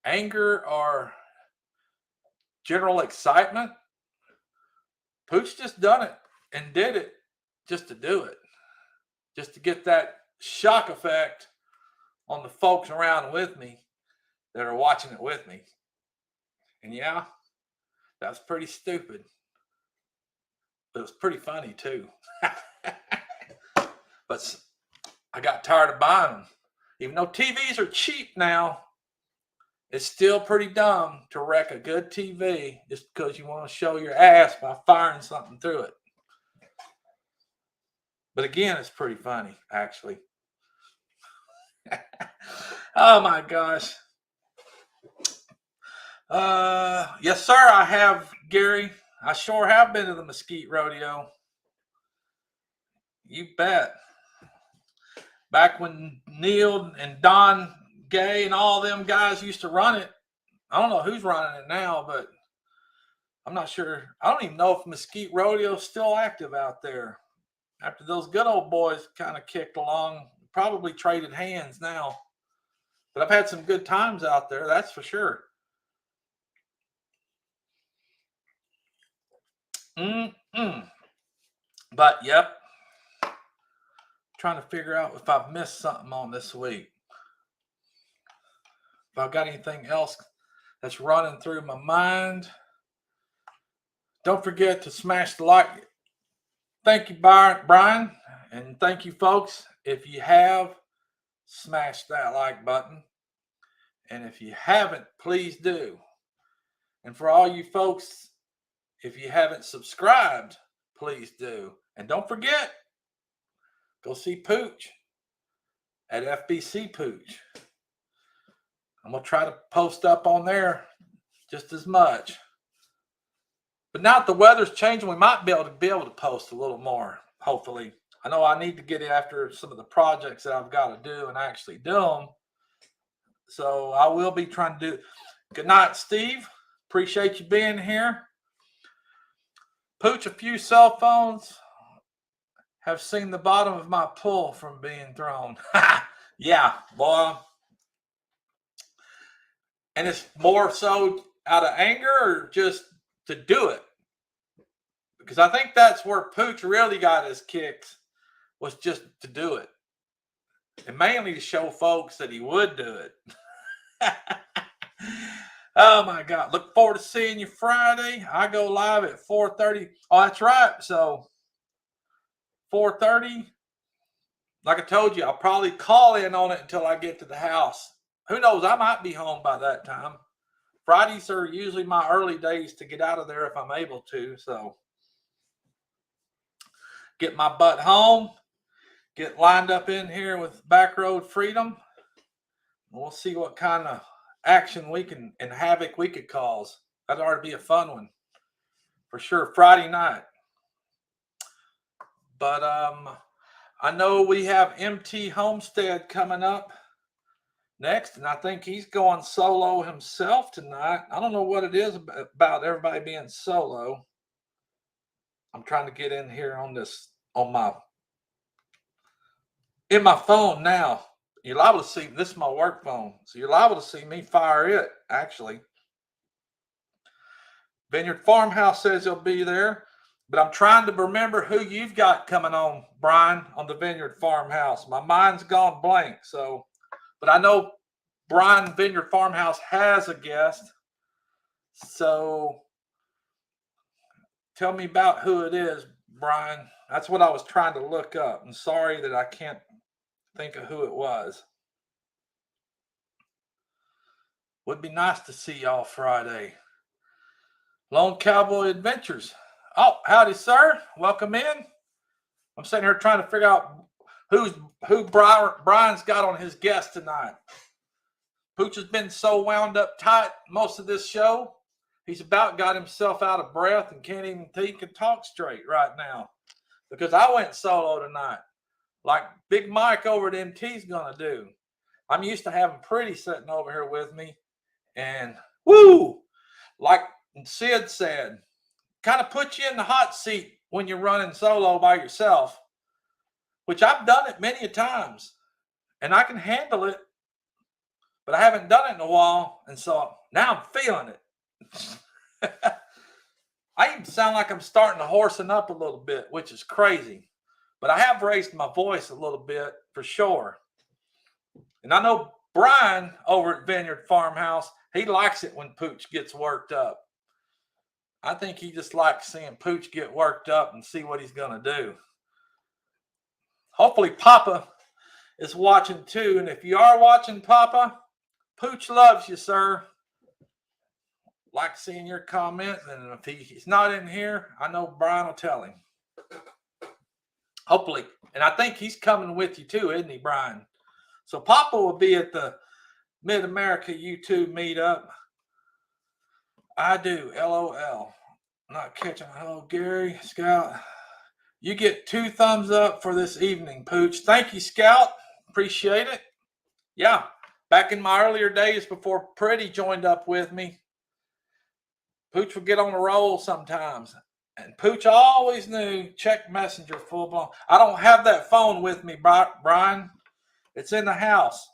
anger or general excitement. Pooch just done it and did it just to do it, just to get that shock effect on the folks around with me that are watching it with me. And yeah, that's pretty stupid, but it was pretty funny too. But I got tired of buying them. Even though TVs are cheap now, it's still pretty dumb to wreck a good TV just because you want to show your ass by firing something through it. But again, it's pretty funny, actually. Oh my gosh. Yes, sir, I have, Gary. I sure have been to the Mesquite Rodeo. You bet. Back when Neil and Don Gay and all them guys used to run it. I don't know who's running it now, but I'm not sure. I don't even know if Mesquite Rodeo is still active out there. After those good old boys kind of kicked along, probably traded hands now. But I've had some good times out there, that's for sure. But yep, trying to figure out if I've missed something on this week. If I've got anything else that's running through my mind. Don't forget to smash the like. Thank you, Brian. And thank you, folks. If you have, smash that like button. And if you haven't, please do. And for all you folks, if you haven't subscribed, please do. And don't forget, go see Pooch at FBC Pooch. I'm going to try to post up on there just as much. But now that the weather's changing, we might be able to post a little more, hopefully. I know I need to get after some of the projects that I've got to do and actually do them. So I will be trying to do. Good night, Steve. Appreciate you being here. Pooch, a few cell phones have seen the bottom of my pull from being thrown. Yeah, boy. And it's more so out of anger or just to do it. Because I think that's where Pooch really got his kicks, was just to do it. And mainly to show folks that he would do it. Oh my God. Look forward to seeing you Friday. I go live at 4:30. Oh, that's right. So 4:30. Like I told you, I'll probably call in on it until I get to the house. Who knows? I might be home by that time. Fridays are usually my early days to get out of there if I'm able to. So get my butt home, get lined up in here with Back Road Freedom. We'll see what kind of action we can and havoc we could cause. That ought to be a fun one for sure. Friday night. But I know we have MT Homestead coming up next, and I think he's going solo himself tonight. I don't know what it is about everybody being solo. I'm trying to get in here on this in my phone now. You're liable to see, this is my work phone, so you're liable to see me fire it, actually. Vineyard Farmhouse says he'll be there, but I'm trying to remember who you've got coming on, Brian, on the Vineyard Farmhouse. My mind's gone blank, so, but I know Brian Vineyard Farmhouse has a guest, so tell me about who it is, Brian. That's what I was trying to look up. I'm sorry that I can't think of who it was. Would be nice to see y'all Friday. Lone Cowboy Adventures. Oh, howdy, sir. Welcome in. I'm sitting here trying to figure out who Brian's got on his guest tonight. Pooch has been so wound up tight most of this show. He's about got himself out of breath and can't even think and talk straight right now because I went solo tonight, like Big Mike over at MT's gonna do. I'm used to having Pretty sitting over here with me, and woo, like Sid said, kind of put you in the hot seat when you're running solo by yourself, which I've done it many a times, and I can handle it, but I haven't done it in a while, and so now I'm feeling it. I even sound like I'm starting to hoarsen up a little bit, which is crazy, but I have raised my voice a little bit for sure. And I know Brian over at Vineyard Farmhouse, he likes it when Pooch gets worked up. I think he just likes seeing Pooch get worked up and see what he's going to do. Hopefully Papa is watching too. And if you are watching, Papa, Pooch loves you, sir. Like seeing your comment. And if he's not in here, I know Brian will tell him. Hopefully. And I think he's coming with you too, isn't he, Brian? So Papa will be at the Mid-America YouTube meetup. I do. LOL. Not catching. Hello, Gary. Scout. You get 2 thumbs up for this evening, Pooch. Thank you, Scout. Appreciate it. Yeah. Back in my earlier days before Pretty joined up with me, Pooch would get on a roll sometimes. And Pooch always knew check Messenger full blown. I don't have that phone with me, Brian. It's in the house.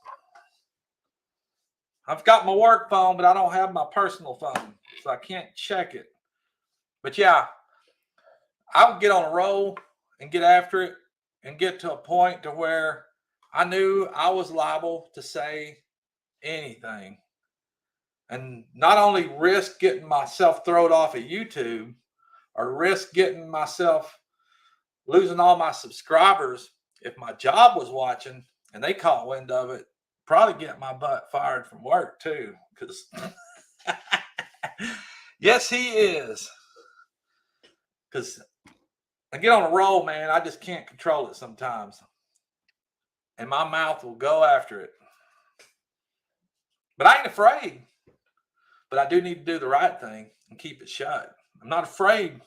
I've got my work phone, but I don't have my personal phone, so I can't check it. But yeah, I would get on a roll and get after it and get to a point to where I knew I was liable to say anything. And not only risk getting myself thrown off of YouTube or risk getting myself losing all my subscribers, if my job was watching and they caught wind of it, probably get my butt fired from work too. Because yes, he is. Because I get on a roll, man, I just can't control it sometimes. And my mouth will go after it. But I ain't afraid. But I do need to do the right thing and keep it shut. I'm not afraid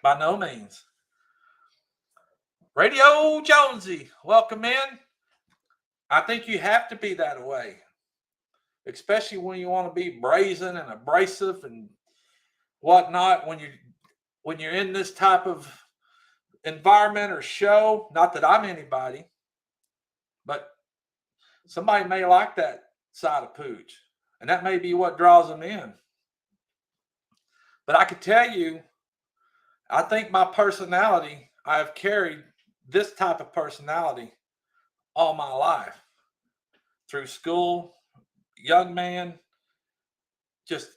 by no means. Radio Jonesy, welcome in. I think you have to be that way, especially when you want to be brazen and abrasive and whatnot. When you're in this type of environment or show, not that I'm anybody, but somebody may like that side of Pooch, and that may be what draws them in. But I could tell you, I think my personality, I have carried this type of personality all my life through school, young man.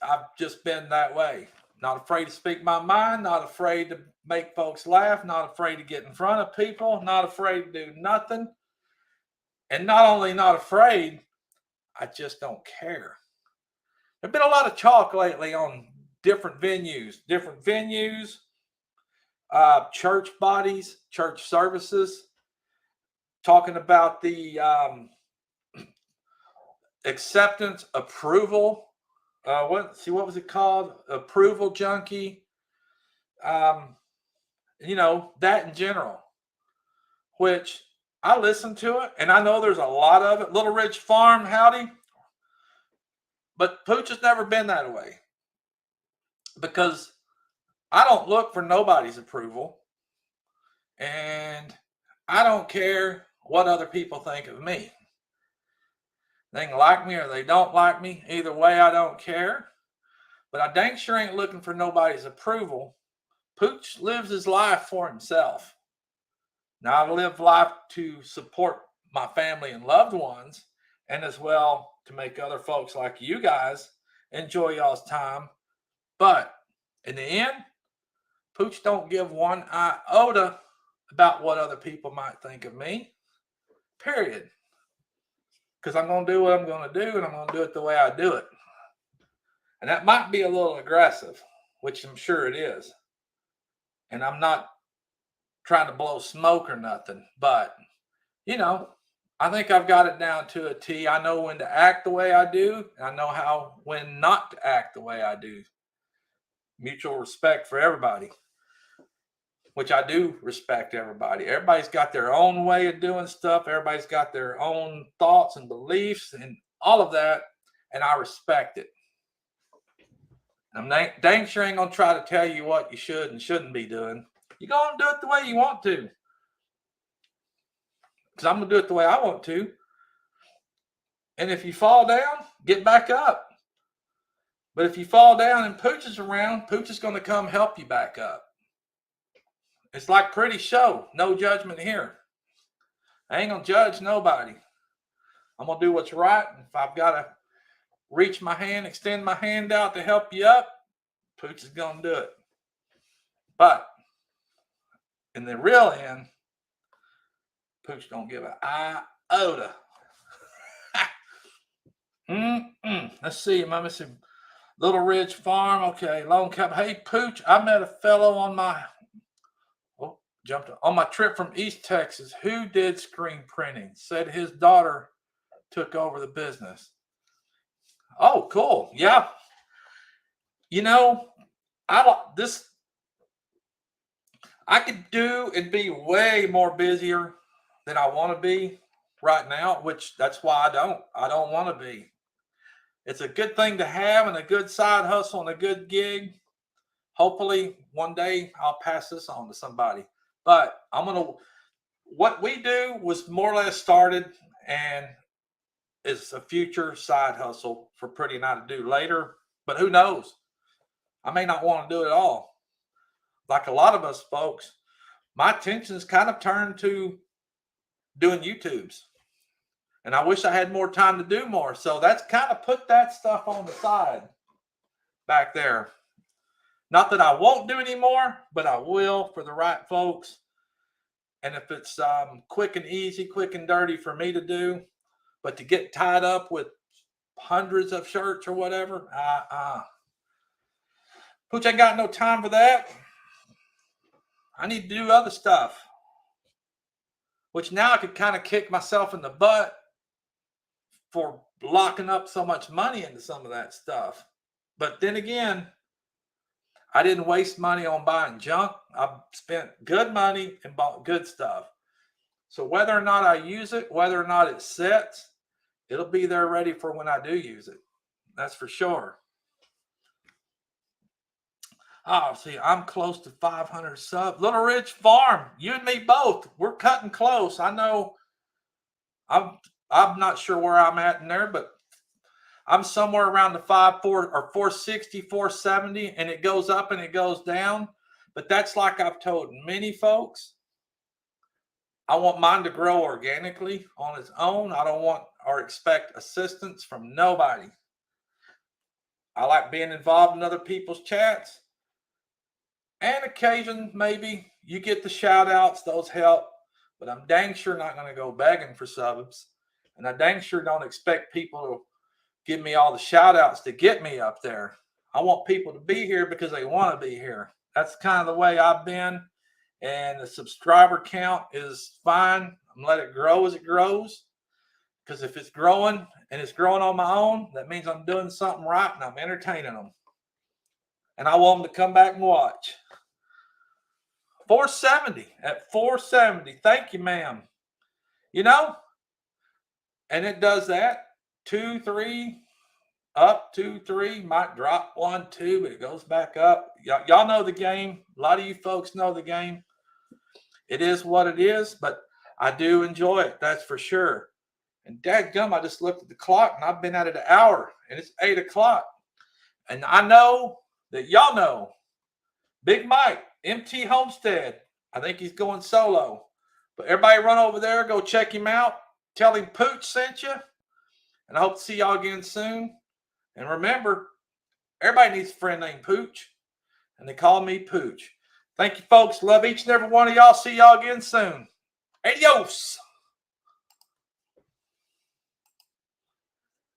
I've just been that way. Not afraid to speak my mind, not afraid to make folks laugh, not afraid to get in front of people, not afraid to do nothing. And not only not afraid, I just don't care. There's been a lot of talk lately on different venues, church bodies, church services, talking about the acceptance, approval. What was it called? Approval junkie. That in general, which I listen to it, and I know there's a lot of it. Little Ridge Farm, howdy. But Pooch has never been that way because I don't look for nobody's approval, and I don't care what other people think of me. They can like me or they don't like me. Either way, I don't care. But I dang sure ain't looking for nobody's approval. Pooch lives his life for himself. Now, I live life to support my family and loved ones, and as well to make other folks like you guys enjoy y'all's time. But in the end, Pooch don't give one iota about what other people might think of me. Period. Because I'm going to do what I'm going to do, and I'm going to do it the way I do it. And that might be a little aggressive, which I'm sure it is. And I'm not trying to blow smoke or nothing, but I think I've got it down to a T. I know when to act the way I do, and I know when not to act the way I do. Mutual respect for everybody, which I do respect everybody. Everybody's got their own way of doing stuff. Everybody's got their own thoughts and beliefs and all of that, and I respect it. I'm dang sure ain't going to try to tell you what you should and shouldn't be doing. You're going to do it the way you want to. Because I'm going to do it the way I want to. And if you fall down, get back up. But if you fall down and Pooch is around, Pooch is going to come help you back up. It's like Pretty Show. No judgment here. I ain't going to judge nobody. I'm going to do what's right. And if I've got to reach my hand, extend my hand out to help you up, Pooch is going to do it. But in the real end, Pooch don't give an iota. Let's see. Let me see. Little Ridge Farm. Okay. Lone Cap. Hey, Pooch, I met a fellow on my trip from East Texas who did screen printing. Said his daughter took over the business. Oh, cool. Yeah. I could do and be way more busier than I want to be right now, which that's why I don't want to be. It's a good thing to have and a good side hustle and a good gig. Hopefully one day I'll pass this on to somebody. But what we do was more or less started and is a future side hustle for Pretty and I to do later. But who knows? I may not want to do it all. Like a lot of us folks, my attention's kind of turned to doing YouTubes. And I wish I had more time to do more. So that's kind of put that stuff on the side back there. Not that I won't do anymore, but I will for the right folks. And if it's quick and easy, quick and dirty for me to do, but to get tied up with hundreds of shirts or whatever, Pooch ain't got no time for that. I need to do other stuff. Which now I could kind of kick myself in the butt for locking up so much money into some of that stuff. But then again, I didn't waste money on buying junk. I spent good money and bought good stuff. So whether or not I use it, whether or not it sets, it'll be there ready for when I do use it. That's for sure. Oh, see, I'm close to 500 subs. Little Ridge Farm, you and me both. We're cutting close. I know I'm not sure where I'm at in there, but I'm somewhere around the 460, 470, and it goes up and it goes down. But that's like I've told many folks. I want mine to grow organically on its own. I don't want or expect assistance from nobody. I like being involved in other people's chats. And occasion, maybe you get the shout outs, those help. But I'm dang sure not going to go begging for subs. And I dang sure don't expect people to give me all the shout outs to get me up there. I want people to be here because they want to be here. That's kind of the way I've been. And the subscriber count is fine. I'm going to let it grow as it grows. Because if it's growing and it's growing on my own, that means I'm doing something right and I'm entertaining them. And I want them to come back and watch. 470 at 470. Thank you, ma'am. and it does that. 2, 3, up, 2, 3, might drop 1, 2, but it goes back up. Y'all know the game. A lot of you folks know the game. It is what it is, but I do enjoy it. That's for sure. And dadgum, I just looked at the clock and I've been at it an hour and it's 8 o'clock. And I know that y'all know Big Mike, MT Homestead. I think he's going solo. But everybody run over there, go check him out. Tell him Pooch sent you. And I hope to see y'all again soon. And remember, everybody needs a friend named Pooch. And they call me Pooch. Thank you, folks. Love each and every one of y'all. See y'all again soon. Adios.